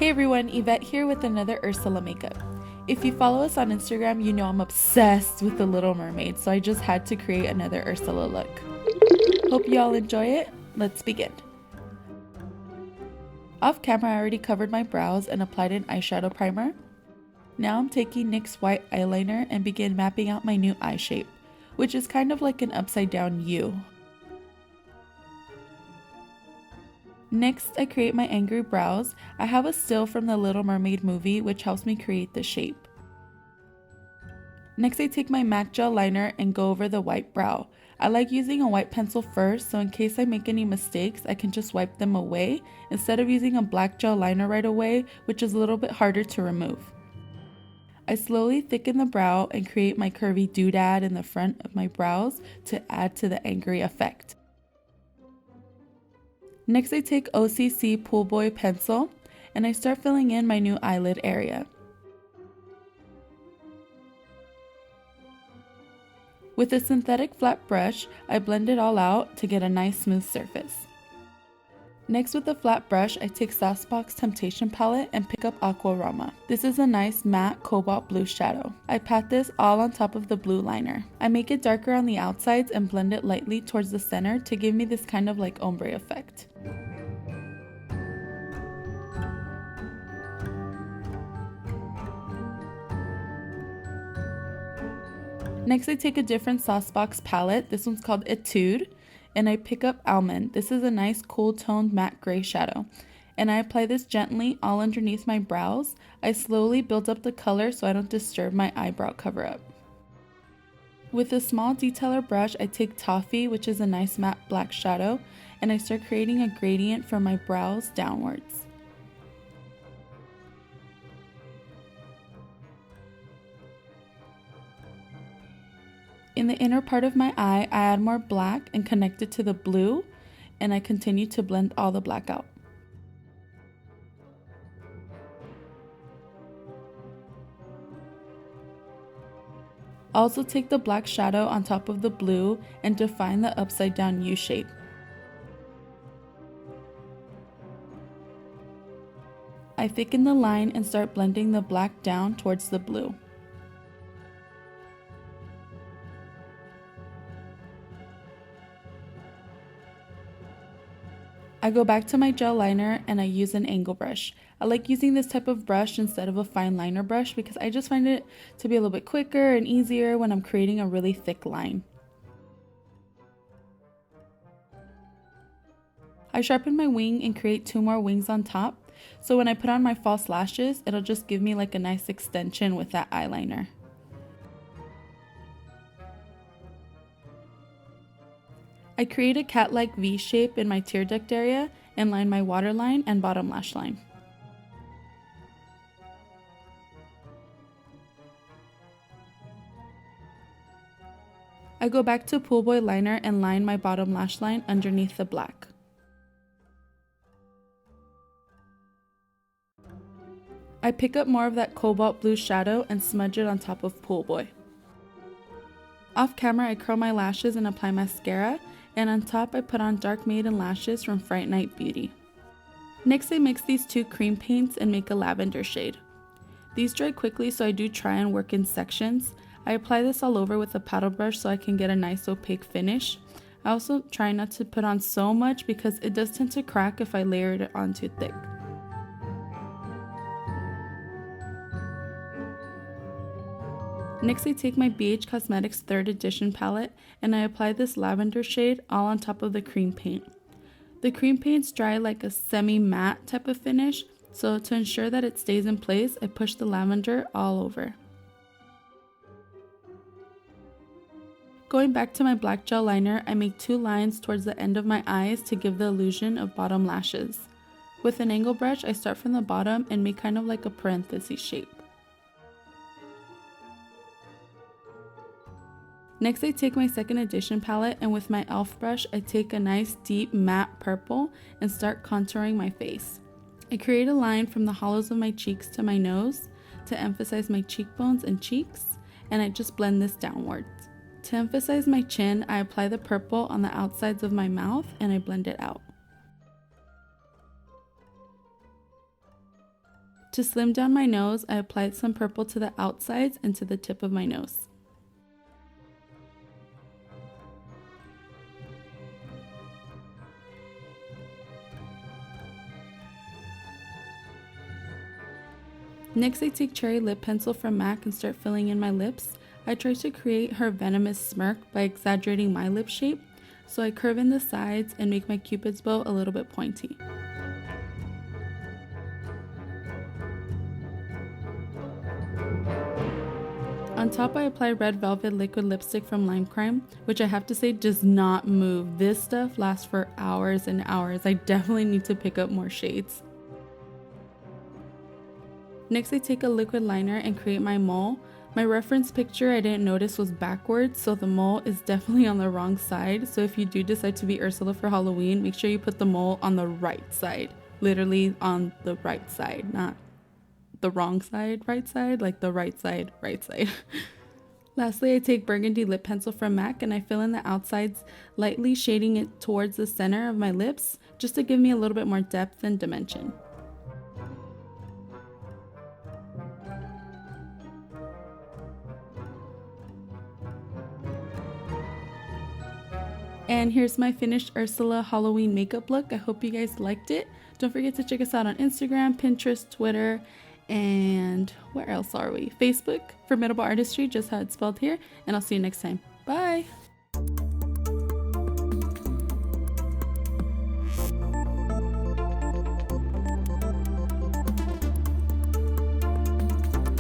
Hey everyone, Yvette here with another Ursula makeup. If you follow us on Instagram, you know I'm obsessed with the Little Mermaid, so I just had to create another Ursula look. Hope you all enjoy it. Let's begin. Off camera, I already covered my brows and applied an eyeshadow primer. Now I'm taking NYX white eyeliner and begin mapping out my new eye shape, which is kind of like an upside down U. Next, I create my angry brows. I have a still from the Little Mermaid movie, which helps me create the shape. Next, I take my MAC gel liner and go over the white brow. I like using a white pencil first, so in case I make any mistakes, I can just wipe them away instead of using a black gel liner right away, which is a little bit harder to remove. I slowly thicken the brow and create my curvy doodad in the front of my brows to add to the angry effect. Next, I take OCC Pool Boy pencil and I start filling in my new eyelid area. With a synthetic flat brush, I blend it all out to get a nice smooth surface. Next, with a flat brush, I take SAUCEBOX Temptation palette and pick up Aquarama. This is a nice matte cobalt blue shadow. I pat this all on top of the blue liner. I make it darker on the outsides and blend it lightly towards the center to give me this kind of like ombre effect. Next, I take a different SAUCEBOX palette. This one's called Etude. And I pick up Almond. This is a nice cool toned matte gray shadow. And I apply this gently all underneath my brows. I slowly build up the color so I don't disturb my eyebrow cover up. With a small detailer brush, I take Toffee, which is a nice matte black shadow, and I start creating a gradient from my brows downwards. In the inner part of my eye, I add more black and connect it to the blue, and I continue to blend all the black out. Also take the black shadow on top of the blue and define the upside down U shape. I thicken the line and start blending the black down towards the blue. I go back to my gel liner and I use an angle brush. I like using this type of brush instead of a fine liner brush because I just find it to be a little bit quicker and easier when I'm creating a really thick line. I sharpen my wing and create 2 more wings on top, so when I put on my false lashes, it'll just give me like a nice extension with that eyeliner. I create a cat-like V shape in my tear duct area and line my waterline and bottom lash line. I go back to Pool Boy liner and line my bottom lash line underneath the black. I pick up more of that cobalt blue shadow and smudge it on top of Pool Boy. Off camera, I curl my lashes and apply mascara, and on top I put on Dark Maiden lashes from Fright Night Beauty. Next, I mix these 2 cream paints and make a lavender shade. These dry quickly, so I do try and work in sections. I apply this all over with a paddle brush so I can get a nice opaque finish. I also try not to put on so much because it does tend to crack if I layer it on too thick. Next, I take my BH Cosmetics 3rd edition palette and I apply this lavender shade all on top of the cream paint. The cream paints dry like a semi-matte type of finish, so to ensure that it stays in place, I push the lavender all over. Going back to my black gel liner, I make 2 lines towards the end of my eyes to give the illusion of bottom lashes. With an angle brush, I start from the bottom and make kind of like a parenthesis shape. Next, I take my 2nd edition palette and with my e.l.f. brush, I take a nice deep matte purple and start contouring my face. I create a line from the hollows of my cheeks to my nose to emphasize my cheekbones and cheeks, and I just blend this downwards. To emphasize my chin, I apply the purple on the outsides of my mouth and I blend it out. To slim down my nose, I applied some purple to the outsides and to the tip of my nose. Next, I take cherry lip pencil from MAC and start filling in my lips. I try to create her venomous smirk by exaggerating my lip shape, so I curve in the sides and make my cupid's bow a little bit pointy. On top, I apply Red Velvet liquid lipstick from Lime Crime, which I have to say does not move. This stuff lasts for hours and hours. I definitely need to pick up more shades. Next, I take a liquid liner and create my mole. My reference picture I didn't notice was backwards, so the mole is definitely on the wrong side. So if you do decide to be Ursula for Halloween, make sure you put the mole on the right side. Literally on the right side, not the wrong side, right side, like the right side, right side. Lastly, I take burgundy lip pencil from MAC and I fill in the outsides, lightly shading it towards the center of my lips, just to give me a little bit more depth and dimension. And here's my finished Ursula Halloween makeup look. I hope you guys liked it. Don't forget to check us out on Instagram, Pinterest, Twitter, and where else are we? Facebook, Formidable Artistry, just how it's spelled here. And I'll see you next time. Bye!